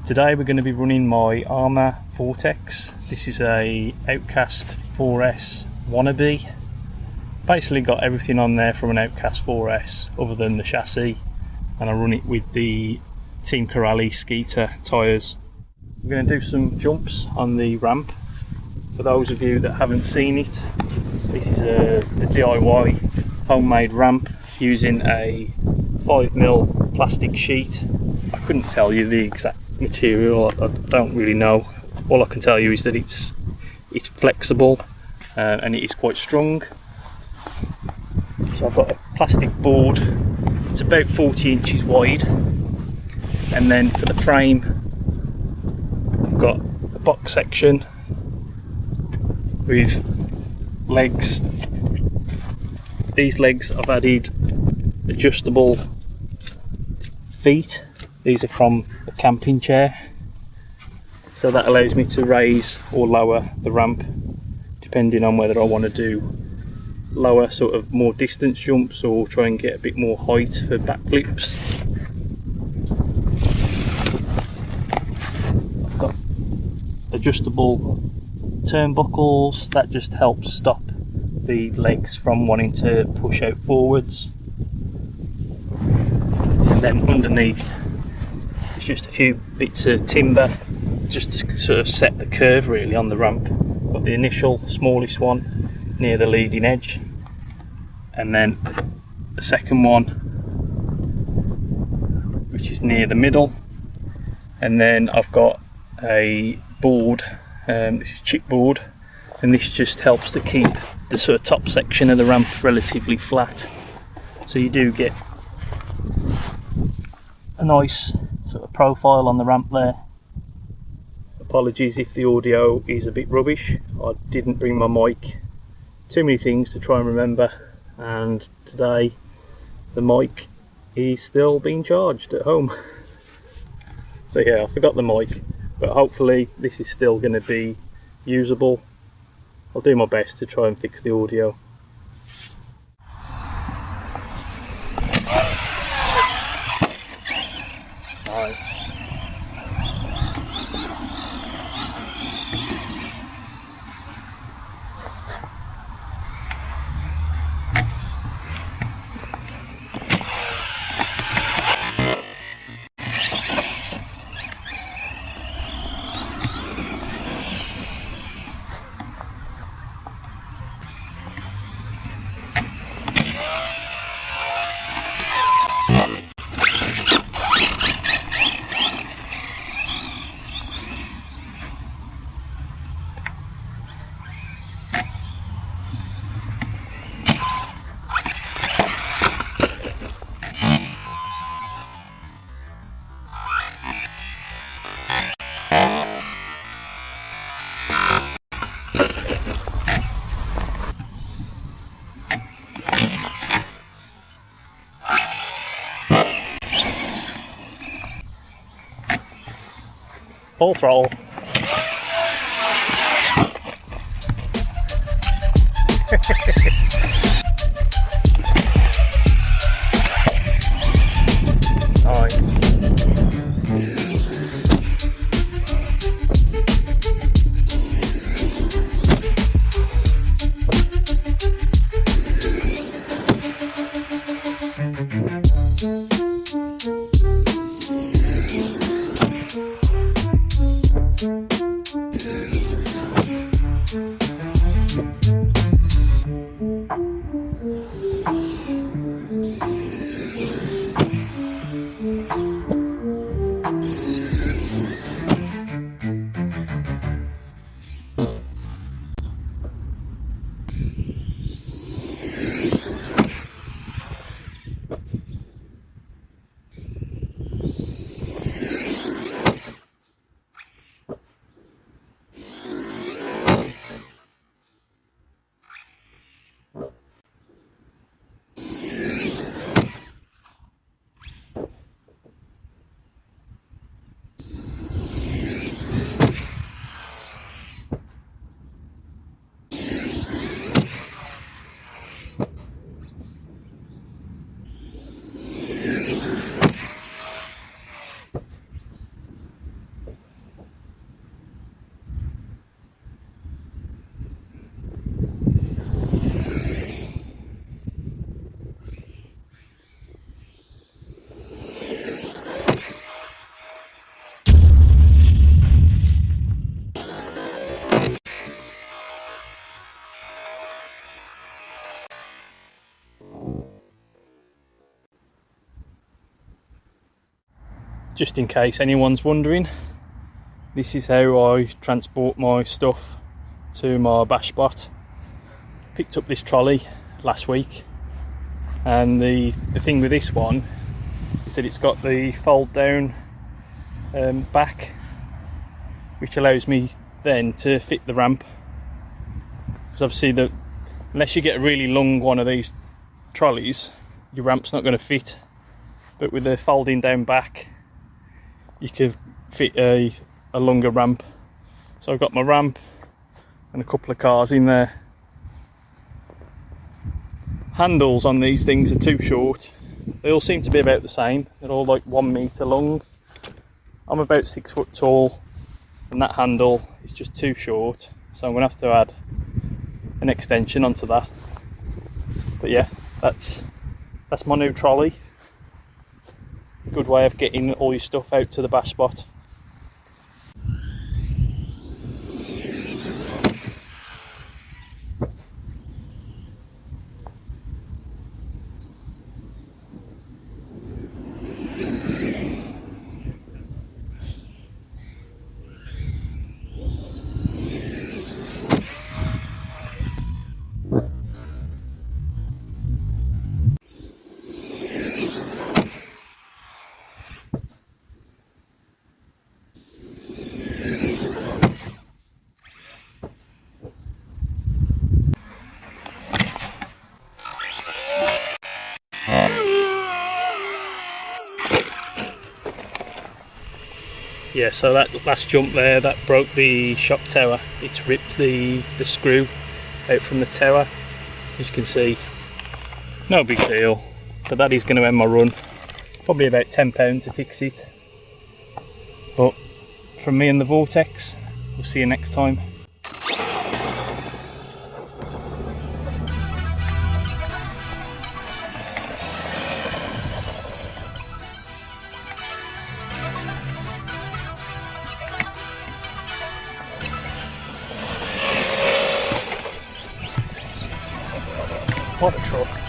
Today we're going to be running my Arrma Vorteks. This is a Outcast 4S wannabe. Basically got everything on there from an Outcast 4S other than the chassis, and I run it with the Team Corrali Skeeter tyres. We're going to do some jumps on the ramp. For those of you that haven't seen it, this is a DIY homemade ramp using a 5mm plastic sheet. I couldn't tell you the exact material, I don't really know. All I can tell you is that it's flexible and it is quite strong. So I've got a plastic board, it's about 40 inches wide, and then for the frame I've got a box section with legs. These legs I've added adjustable feet. These are from a camping chair, so that allows me to raise or lower the ramp depending on whether I want to do lower, sort of more distance jumps, or try and get a bit more height for backflips. I've got adjustable turnbuckles that just helps stop the legs from wanting to push out forwards. And then underneath there's just a few bits of timber just to sort of set the curve really on the ramp. Got the initial smallest one near the leading edge, and then the second one which is near the middle, and then I've got a board, this is chipboard, and this just helps to keep the sort of top section of the ramp relatively flat, so you do get a nice sort of profile on the ramp there. Apologies if the audio is a bit rubbish, I didn't bring my mic. Too many things to try and remember, and today the mic is still being charged at home. So yeah, I forgot the mic, but hopefully this is still going to be usable. I'll do my best to try and fix the audio. Nice. Full throttle. Nice. just in case anyone's wondering, this is how I transport my stuff to my bash spot. Picked up this trolley last week, and the thing with this one is that it's got the fold down back, which allows me then to fit the ramp, because obviously unless you get a really long one of these trolleys, your ramp's not going to fit. But with the folding down back, you can fit a longer ramp. So I've got my ramp and a couple of cars in there. Handles on these things are too short. They all seem to be about the same. They're all like 1 metre long. I'm about 6 foot tall, and that handle is just too short. So I'm going to have to add an extension onto that. But yeah, that's my new trolley. Good way of getting all your stuff out to the bash spot. Yeah, so that last jump there, that broke the shock tower. It's ripped the screw out from the tower, as you can see. No big deal, but that is going to end my run. Probably about £10 to fix it. But from me and the Vortex, we'll see you next time. What a truck.